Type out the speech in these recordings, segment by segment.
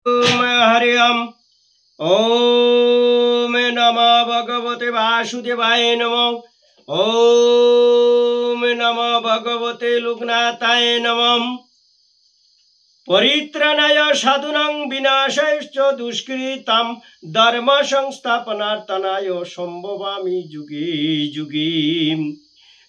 ओम हरि ओम। ओम नमो भगवते वासुदेवाय नमो। ओम नमो भगवते लोकनाथाय नमो। परित्राणाय साधूनां विनाशाय दुष्कृतां धर्म संस्थापनार्थाय संभवामि युगे युगे।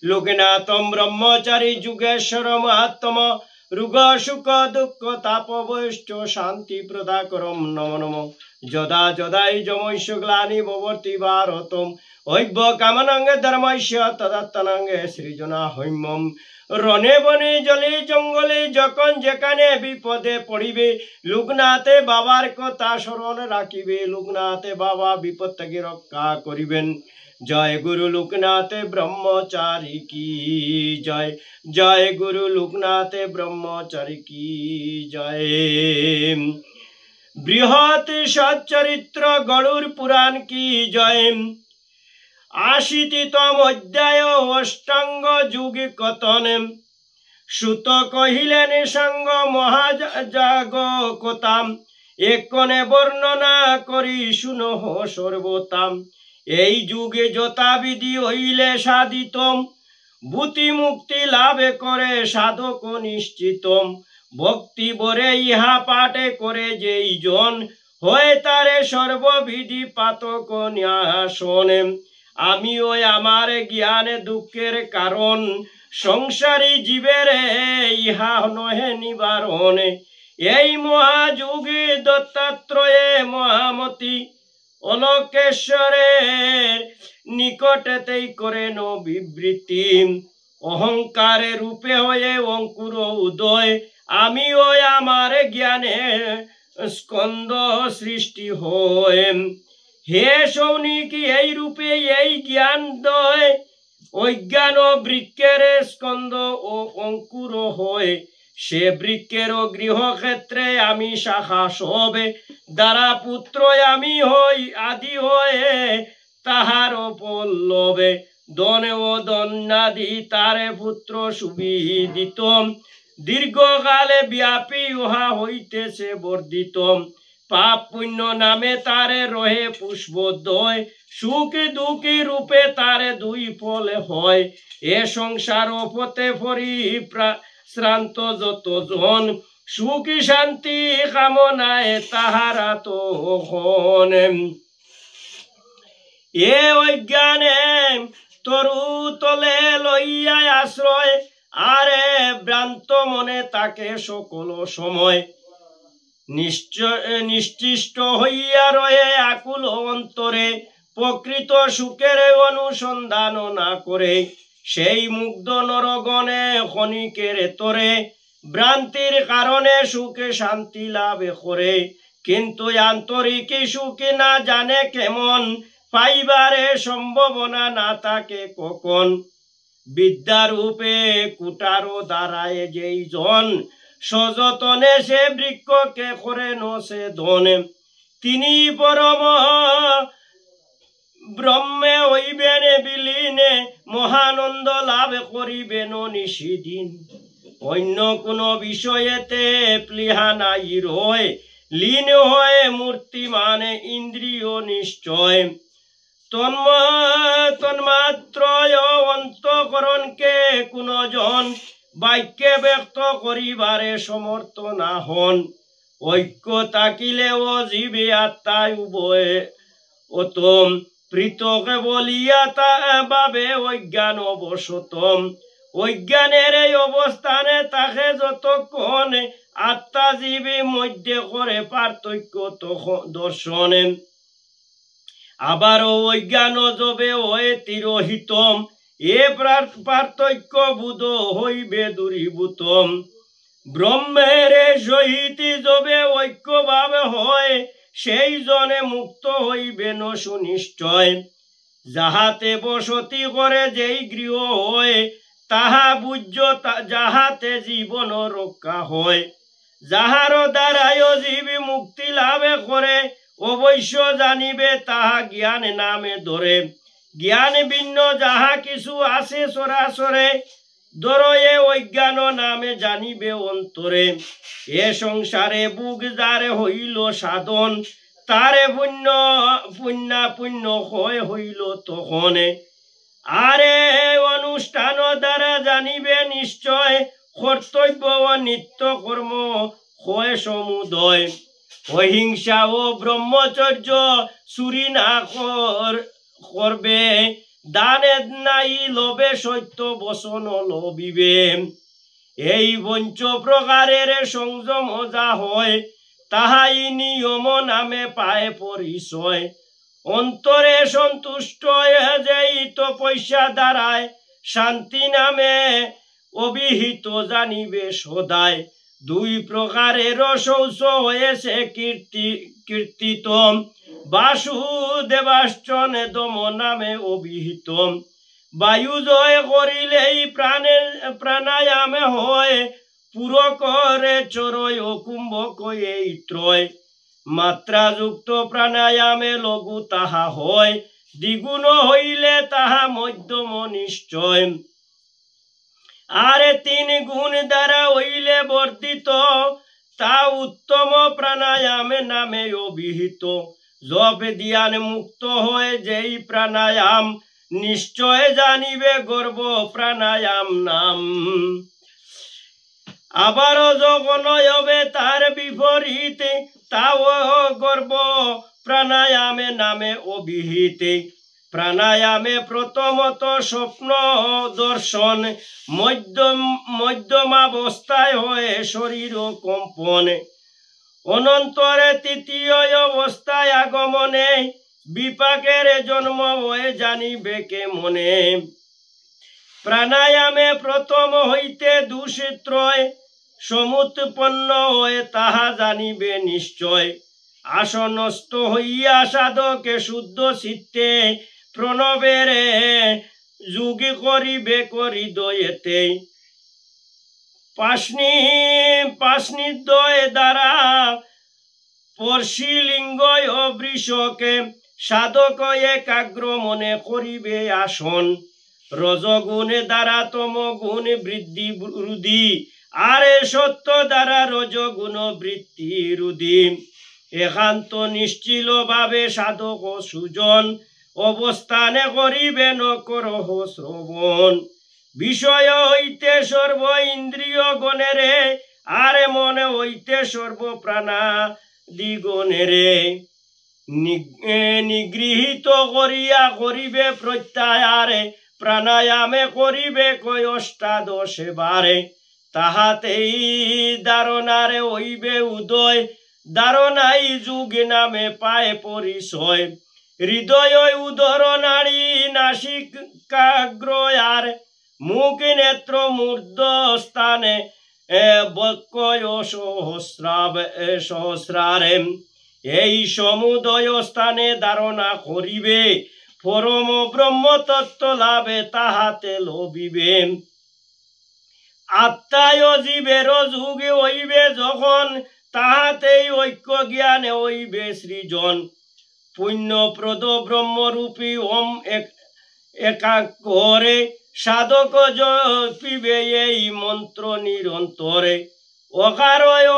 लोकनाथं ब्रह्मचारी युगेश्वर महात्मा रुग सुख दुख तापवैश्च शांति प्रदाकरं नमो नमो। यदा यदाहि जमैश्य ग्लानि भवति भारतम् ऐव कामनांगे धर्मस्य तदात्तनांगे सृजना হৈমম। रणे बने जले जंगले যখন যেখানে বিপদে পড়িবে লোকনাথে বাবার কথা স্মরণ রাখিবে লোকনাথে বাবা বিপদ থেকে রক্ষা করিবেন। जय गुरु लोकनाथ ब्रह्मचारी की जय। जय गुरु लोकनाथ ब्रह्मचारी की जय। बृहत् सच्चरित्र गरुड़ पुराण की जय। 80तम अध्याय अष्टांग युग कथन। सुत कहिलेन सांग महाजाग कथाम एकने वर्णना करी सुनह सर्वताम। এই যুগে যথাবিধি হইলে সাধিতম ভূতি মুক্তি লাভে করে সাধক নিশ্চিতম। ভক্তি বরে ইহা পাঠে করে যেই জন হয় তারে সর্ববিধি পাতক ন্যাসনে। আমি ওই আমার জ্ঞানে দুঃখের কারণ সংসারী জীবের ইহা নহে নিবারণে। এই মহাযুগে দত্তাত্রয়ে মহামতি অলোকেশ্বরের নিকটেতেই করেন বিবৃতি। অহংকারে রূপে হয়ে অঙ্কুর উদয় আমি ওই আমার জ্ঞানে স্কন্দ সৃষ্টি হয়। হে সৌনিক এই রূপে এই জ্ঞান দয় অজ্ঞান বৃক্ষের স্কন্দ ও অঙ্কুর হয়। সে বৃক্ষের গৃহক্ষেত্রে আমি শাখা সবে দ্বারা পুত্র আমি হই আদি হয়ে তাহার পল্লবে। দনে ও দন্যাদি তারে পুত্র সুবিদিত দীর্ঘকালে ব্যাপী উহা হইতেছে বর্ধিত। পাপ পুণ্য নামে তারে রহে পুষ্পদ্বয় সুখী দুঃখী রূপে তারে দুই ফলে হয়। এ সংসার পথে ফরি শ্রান্ত যতজন সুখী শান্তি কামনায় তাহারা তো হন। এ অজ্ঞানে তরু তলে লইয়া আশ্রয় আরে ভ্রান্ত মনে তাকে সকল সময় নিশ্চিষ্ট হইয়া রয়ে আকুল অন্তরে প্রকৃত সুখের অনুসন্ধান না করে। সেই মুগ্ধ নরগণে ক্ষণিকের তরে ভ্রান্তির কারণে সুখে শান্তি লাভ করে কিন্তু আন্তরিক সুখে না জানে কেমন পাইবারে সম্ভাবনা না থাকে কখন। বিদ্যারূপে কুটারো দ্বারায় যেই জন সযতনে সে বৃক্ষকে করে নসে ধনে তিনি পরম ব্রহ্মে হইবেন বিলীনে মহানন্দ লাভ করিবেন নিশিদিন। অন্য কোন বিষয়েতে প্লিহা নাই রয় লীন হয়ে মূর্তি মানে ইন্দ্রিয় নিশ্চয়। তন্মাত্র অন্তঃকরণকে কোন জন বাক্যে ব্যক্ত করিবারে সমর্থ না হন। ঐক্য থাকিলেও জীবে আত্মায় উভয়ে অতম পৃথক বলিয়া তা ভাবে অজ্ঞান অবশতম। অজ্ঞানের এই অবস্থানে তাকে যতক্ষণ আত্মা জীবী মধ্যে করে পার্থক্য দর্শনে। আবারও অজ্ঞান যবে হয়ে তিরোহিতম এ পার্থক্য বুধ হইবে দূরীভূতম। ব্রহ্মের সহিত যবে ঐক্যভাবে হয় সেই জনে মুক্ত হইবেন সুনিশ্চয়। যাহাতে বসতি করে যেই গৃহ হয় তাহা বুঝ যাহাতে জীবন রক্ষা হয়। যাহার দ্বারায় জীবী মুক্তি লাভে করে অবশ্য জানিবে তাহা জ্ঞান নামে ধরে। জ্ঞান ভিন্ন যাহা কিছু আছে সরাসরে দরয়ে অজ্ঞান নামে জানিবে অন্তরে এ সংসারে বুক যারে হইল সাধন তারে পুণ্য পুণ্য হইল তখনে আরে অনুষ্ঠান দ্বারা জানিবে নিশ্চয় কর্তব্য ও নিত্য কর্ম হয় সমুদয় অহিংসা ও ব্রহ্মচর্য চুরি না করবে দানে নাই লোভে সত্য বসন লবিবে এই পঞ্চ প্রকারের সংযম যা হয় তাহাই নিয়ম নামে পায় পরিচয় অন্তরে সন্তুষ্ট যেই তপস্যা দ্বারায় শান্তি নামে অভিহিত জানিবে সদায় দুই প্রকারের শৌচ হয়েছে কীর্তিত বাসুদেবাশ্চন দম নামে অভিহিত বায়ু জয় করিলেই প্রাণায়ামে হয় পুরো করে চরয় ও কুম্ভক এই ত্রয় মাত্রাযুক্ত প্রাণায়ামে লঘু তাহা হয় দ্বিগুণ হইলে তাহা মধ্যম নিশ্চয় আরে তিন গুণ দ্বারা হইলে বর্ধিত তা উত্তম প্রাণায়ামে নামে অভিহিত জপ ধ্যান মুক্ত হয় যেই প্রাণায়াম নিশ্চয় জানিবে গর্ব প্রাণায়াম নাম আবারও যখন হবে তার বিপরীতে তাও গর্ব প্রাণায়ামে নামে অভিহিতে প্রাণায়ামে প্রথমত স্বপ্ন দর্শন মধ্যমাবস্থায় হয় শরীর কম্পন অনন্তরে তৃতীয় অবস্থায় আগমনে বিপাকের জন্ম হয়ে জানিবে কে মনে প্রাণায়ামে প্রথম হইতে দুষিত্রয় সমুৎপন্ন হয়ে তাহা জানিবে নিশ্চয় আসনস্থ হইয়া সাধকে শুদ্ধ চিত্তে প্রণবের যোগী করিবে হৃদয়েতে পাশনিদ্বয় দ্বারা পর্শিলিঙ্গ ও বৃষকে সাধক একাগ্র মনে করিবে আসন রজগুণে দ্বারা তম গুণ বৃদ্ধি রুধি আরে সত্য দ্বারা রজগুণ বৃত্তি রুধি একান্ত নিশ্চিল ভাবে সাধক সুজন অবস্থানে করিবে নকরহ শ্রবণ বিষয় হইতে সর্ব ইন্দ্রিয় গণেরে আরে মনে হইতে সর্ব প্রাণাদিগণেরে নিগৃহীত করিয়া করিবে প্রত্যাহারে প্রাণায়ামে করিবে কয় অষ্টাদশে বারে তাহাতেই ধারণারে হইবে উদয় ধারণাই যুগ নামে পায় পরিচয় হৃদয় উদর নাড়ী নাসিকাগ্র আর মুখ নেত্র মূর্ধ স্থানে বক্ষয় সহস্রারে এই সমুদয় স্থানে ধারণা করিবে পরম ব্রহ্ম তত্ত্ব লাভে তাহাতে লভিবে আত্মায় জীবের যুগে হইবে যখন তাহাতেই ঐক্য জ্ঞানে হইবে সৃজন পুণ্যপ্রদ ব্রহ্মরূপী ওম একাকরে সাধক জপিবে এই মন্ত্র নিরন্তরে অকারয়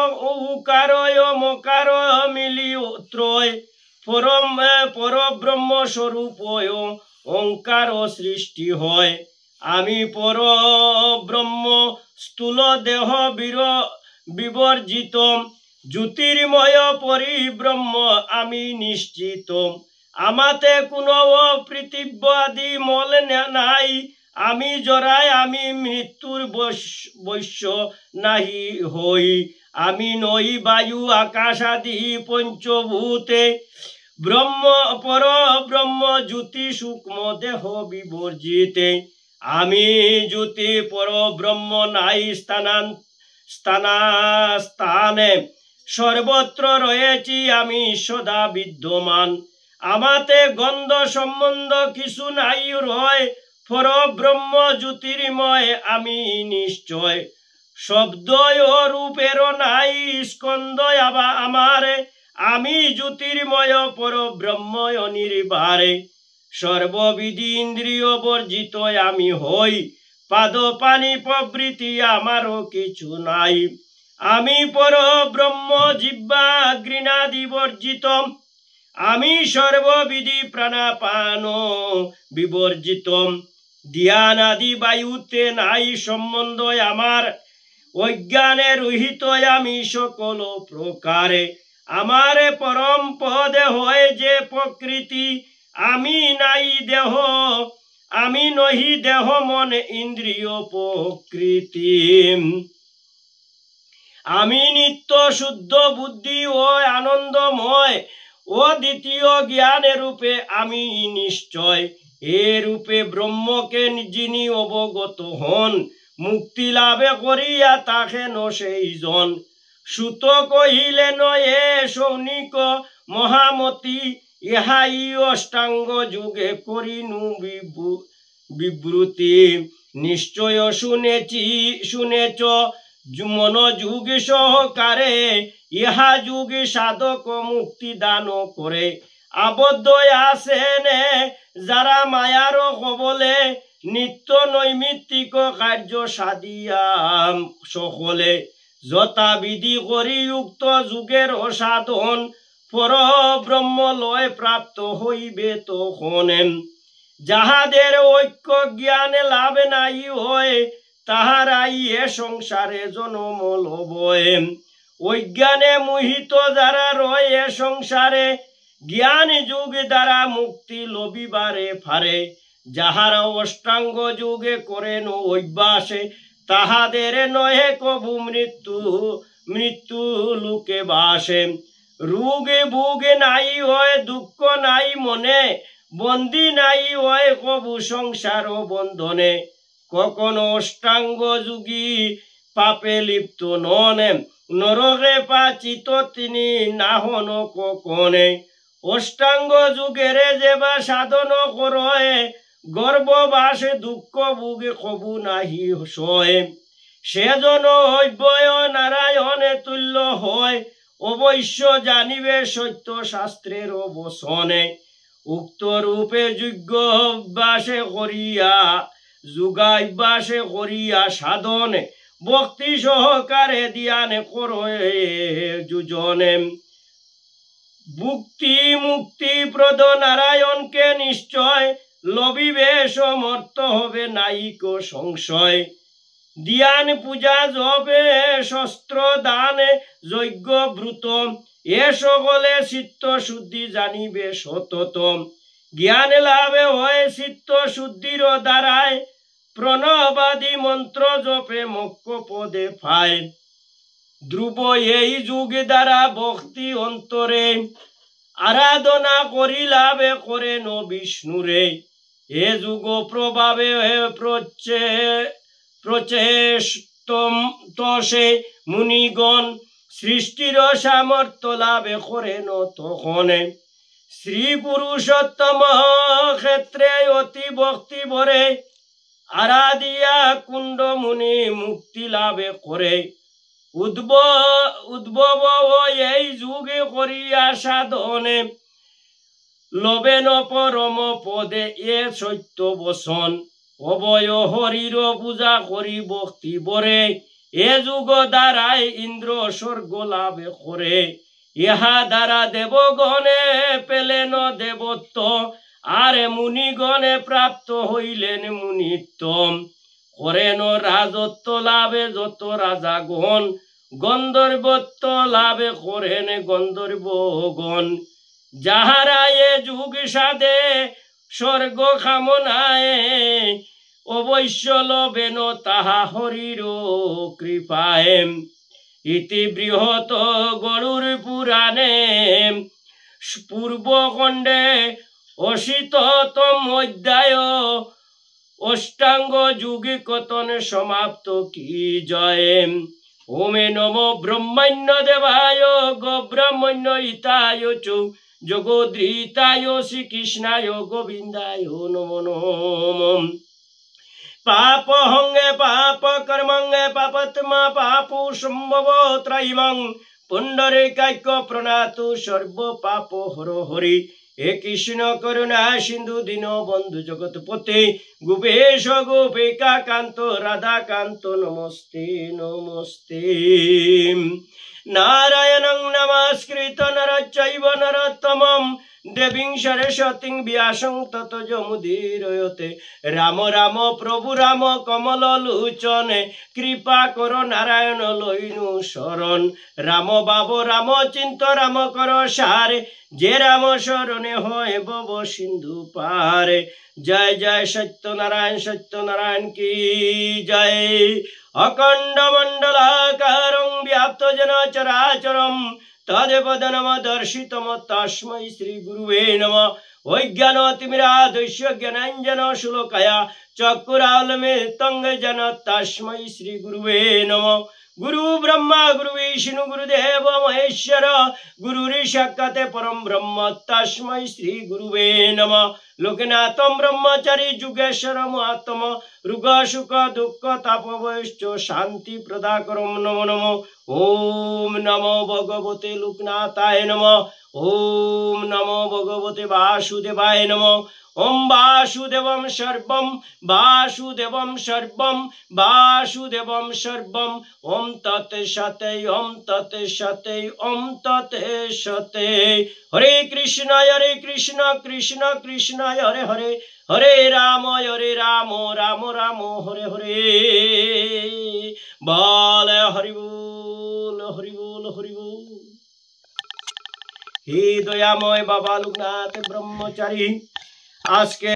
উকারয় মকারয় মিলি ত্রয় পরব্রহ্ম স্বরূপ ওঙ্কার সৃষ্টি হয় আমি পরব্রহ্ম স্থূল দেহ বিবর্জিত জ্যোতির্ময় পরিব্রহ্ম আমি নিশ্চিত আমাতে কোনো পৃথিব্যাদি মল নাই আমি জরায় আমি মৃত্যুর বৈশ্য নাহি হই আমি নই বায়ু আকাশ আদি পঞ্চভূতে ব্রহ্ম পরব্রহ্ম জ্যোতি সূক্ষ্ম দেহ বিবর্জিতে আমি জ্যোতি পরব্রহ্ম নাই স্থানে সর্বত্র রয়েছি আমি সদা বিদ্যমান আমাতে গন্ধ সম্বন্ধ কিছু নাই রয় পরব্রহ্ম জ্যোতির্ময় আমি নিশ্চয় শব্দ ও রূপেরও নাই স্কন্ধ আমারে আমি জ্যোতির্ময় পরব্রহ্ম অনির্বারে সর্ববিধি ইন্দ্রিয় বর্জিত আমি হই পাদ পানি প্রভৃতি আমারও কিছু নাই। আমি পর ব্রহ্ম জিহ্বা ঘৃণাদি বর্জিত, আমি সর্ববিধি প্রাণাপান বিবর্জিত। ধ্যান আদি বায়ুতে নাই সম্বন্ধ আমার, অজ্ঞানে রহিত আমি সকল প্রকারে। আমার পরম পদে হয় যে প্রকৃতি, আমি নাই দেহ, আমি নহি দেহ মন ইন্দ্রিয় প্রকৃতি। আমি নিত্য শুদ্ধ বুদ্ধি ও আনন্দময়, ও দ্বিতীয় জ্ঞানের রূপে আমি নিশ্চয়। এ রূপে ব্রহ্মকে যিনি অবগত হন, মুক্তি লাভে করিয়া তাহেন সেই জন। সুত কহিলেন এ সৌনিক মহামতি, ইহাই অষ্টাঙ্গ যুগে করিনু বিবৃতি। নিশ্চয় শুনেছ মনোযোগ সহকারে, ইহা যুগ সাধক মুক্তি দান করে। আবদ্ধ আছেন যারা মায়ার কবলে, নিত্য নৈমিত্তিক কার্য সাধিয়া সকলে। যথাবিধি করি উক্ত যুগের সাধন, পর ব্রহ্মলয় প্রাপ্ত হইবে তখন। যাহাদের ঐক্য জ্ঞান লাভ নাই হয়, তাহারাই এ সংসারে জন্ম লবয়। অজ্ঞানে মোহিত যারা রয় এ সংসারে, জ্ঞান যুগ দ্বারা মুক্তি লবিবারে ফারে। যাহারা অষ্টাঙ্গ যুগে করেন অভ্যাসে, তাহাদের নহে কবু মৃত্যু লোকে বাসে। রোগে ভোগে নাই হয় দুঃখ নাই মনে, বন্দী নাই হয় কবু সংসার বন্ধনে। কখনো অষ্টাঙ্গ যোগী পাপে লিপ্ত নন, নরকে পাচিত তিনি না হন কখনে। অষ্টাঙ্গ যুগের যেবা সাধন করয়, গর্ভবাসে দুঃখ ভোগে কবু নাহি সয়। সেজন অব্যয় নারায়ণে তুল্য হয়, অবশ্য জানিবে সত্য শাস্ত্রের বচনে। উক্ত রূপে যোগ্য অভ্যাসে করিয়া, যোগাভ্যাসে করিয়া সাধন, ভক্তি সহকারে ধ্যান করে যুজনে। ভুক্তি মুক্তি প্রদ নারায়ণকে নিশ্চয়, লবিবে সমর্থ হবে নাইক সংশয়। ধ্যান পূজা জপে শস্ত্র দান যজ্ঞ ব্রত, এ সকলে চিত্ত শুদ্ধি জানিবে সতত। জ্ঞান লাভে হয় চিত্ত শুদ্ধির দ্বারায়, প্রণবাদি মন্ত্র জপে মোক্ষ পদে পায়। ধ্রুব এই যুগ দ্বারা ভক্তি অন্তরে, আরাধনা করি লাভে করেন বিষ্ণুরে। এ যুগ প্রভাবে প্রচেষ্টে মুনিগণ, সৃষ্টির সামর্থ্য লাভে করেন তখন। শ্রী পুরুষোত্তম ক্ষেত্রে অতি ভক্তি ভরে, আরাধিয়া কুণ্ড মুনি মুক্তি লাভে করে। উদ্ভব এই যুগে করিয়া সাধনে, লবেন পরম পদে এ সত্য বসন। অভয় হরির পূজা করি ভক্তি বরে, এ যুগ দ্বারাই ইন্দ্র স্বর্গ লাভে করে। ইহা দ্বারা দেবগণে পেলেন দেবত্ব, আর মুনিগণে প্রাপ্ত হইলেন মুনিত্ব। করেন রাজত্ব লাভে যত রাজাগণ, গন্ধর্বত্ব লাভে করেন গন্ধর্বগণ। যাহারা এ যুগ সাধে স্বর্গ কামনায়, অবশ্য লবেন তাহা হরির কৃপায়। ইতি বৃহৎ গরুর পুরাণে, পূর্বখণ্ডে অশীততম অধ্যায়, অষ্টাঙ্গ যুগে কথন সমাপ্ত কি জয়। ওমে নম ব্রহ্মণ্য দেবায়, ব্রহ্মণ্য হিতায় চ জগদ্রীতায় শ্রীকৃষ্ণায় গোবিন্দায় নমো নমঃ। পাপ হঙ্গে পাপ কর্মঙ্গে পাপাত্মা পাপু সম্ভব ত্রয়ীমং, পুণ্ডরীকাক্য প্রণাতু সর্ব পাপ হর হরি। हे कृष्ण करुणा सिंधु दीनबंधु जगतपते गोपेश गोपिका कांत राधा कांत नमस्ते नमस्ते। नारायणं नमस्कृत्य नरं चैव नरोत्तमं देवीं सरस्वतीं व्यासं ततो जमुदीरयते। राम राम प्रभु राम कमल लोचने कृपा करो नारायण लइनु शरण। राम बाबो राम चिंत राम कर सारे जे राम शरणे होय भव सिंधु पारे। जय जय सत्यनारायण की जय। अखंड मंडलाकारं व्याप्त जन चराचरं तदेव दर्शितम तस्मै श्री गुरुवे नमः। वैज्ञानतिमिराधस्य ज्ञानाञ्जन श्लोकया चक्षुरालमितं येन तस्मै श्री गुरुवे नमः। गुरु ब्रह्मा गुरु विष्णु गुरुदेव महेश्वर गुरुर्साक्षात् परं ब्रह्म तस्मै श्री गुरुवे नमः। लोकनाथं ब्रह्मचारी जुगेश्वर महात्मा रुग सुख दुख तापवश्च शांति प्रदाकरं नमो नमो। ओम नमो भगवते लोकनाथाय नमः। ओम नमो भगवते वासुदेवाय नमः। ओम वासुदेवं सर्वं वासुदेवं सर्वं वासुदेवं सर्वं। ओम तत्सते ओम तत्सते ओम तत्सते। हरे कृष्ण कृष्ण कृष्ण हरे हरे हरे राम राम राम हरे हरे। बोल हरि बोल हरि बोल हरि बोल। हे दयामय बाबा लोकनाथ ब्रह्मचारी आज के